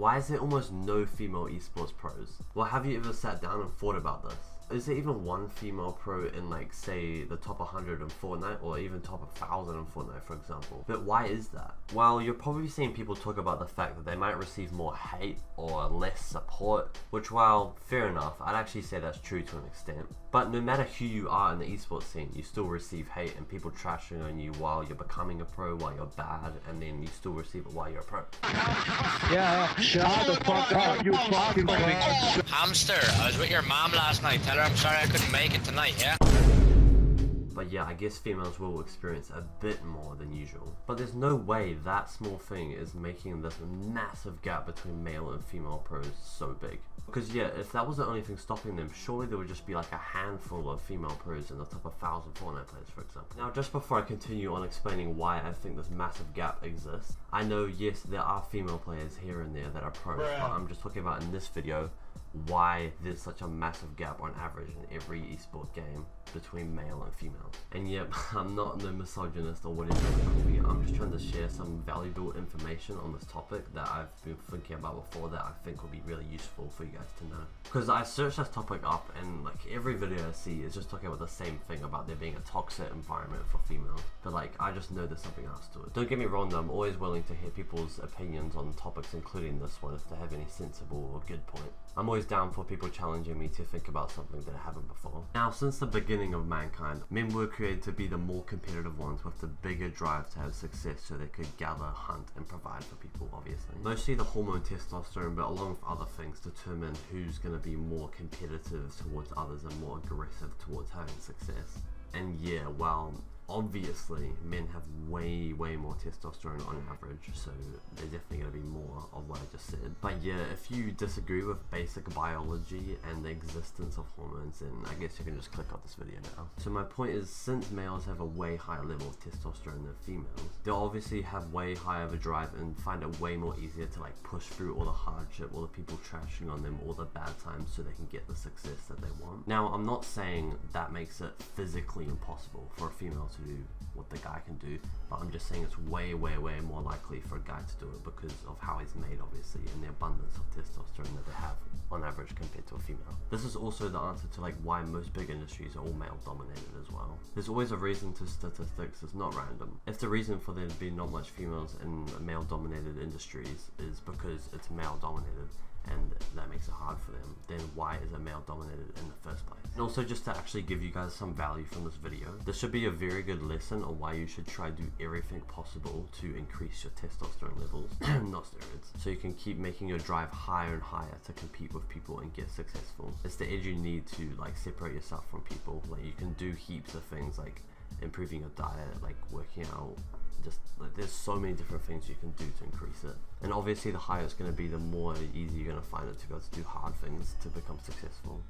Why is there almost no female esports pros? Well, have you ever sat down and thought about this? Is there even one female pro in, like, say, the top 100 in Fortnite, or even top 1,000 in Fortnite, for example? But why is that? Well, you're probably seeing people talk about the fact that they might receive more hate or less support, which, while fair enough, I'd actually say that's true to an extent. But no matter who you are in the esports scene, you still receive hate and people trashing on you while you're becoming a pro, while you're bad, and then you still receive it while you're a pro. Yeah, shut the fuck up, you fucking cunt. Hamster, I was with your mom last night. Tell her I'm sorry I couldn't make it tonight, yeah? But yeah, I guess females will experience a bit more than usual. But there's no way that small thing is making this massive gap between male and female pros so big. Because yeah, if that was the only thing stopping them, surely there would just be like a handful of female pros in the top 1,000 Fortnite players, for example. Now, just before I continue on explaining why I think this massive gap exists, I know, yes, there are female players here and there that are pros, but I'm just talking about in this video why there's such a massive gap on average in every esport game between male and female. And yep, I'm not no misogynist or whatever you call me. I'm just trying to share some valuable information on this topic that I've been thinking about before that I think will be really useful for you guys to know. Because I searched this topic up and like every video I see is just talking about the same thing about there being a toxic environment for females. But like, I just know there's something else to it. Don't get me wrong though, I'm always willing to hear people's opinions on topics, including this one, if they have any sensible or good point. I'm always down for people challenging me to think about something that I haven't before. Now, since the beginning of mankind, men were created to be the more competitive ones with the bigger drive to have success so they could gather, hunt, and provide for people, obviously. Mostly the hormone testosterone, but along with other things, determine who's going to be more competitive towards others and more aggressive towards having success. And yeah, well, obviously men have way more testosterone on average, so there's definitely going to be more of what I just said. But yeah, if you disagree with basic biology and the existence of hormones, then I guess you can just click off this video now. So my point is, since males have a way higher level of testosterone than females, they'll obviously have way higher of a drive and find it way more easier to like push through all the hardship, all the people trashing on them, all the bad times, so they can get the success that they want. Now, I'm not saying that makes it physically impossible for a female to do what the guy can do, but I'm just saying it's way more likely for a guy to do it because of how he's made, obviously, and the abundance of testosterone that they have on average compared to a female. This is also the answer to like why most big industries are all male dominated as well. There's always a reason to statistics, it's not random. If the reason for there to be not much females in male dominated industries is because it's male dominated and that makes it hard for them, then why is it male dominated in the first place? And also, just to actually give you guys some value from this video, this should be a very good lesson on why you should try to do everything possible to increase your testosterone levels, not steroids, so you can keep making your drive higher and higher to compete with people and get successful. It's the edge you need to like separate yourself from people. Like, you can do heaps of things like improving your diet, like working out, just like there's so many different things you can do to increase it. And obviously the higher it's going to be, the more easy you're going to find it to be able to do hard things to become successful.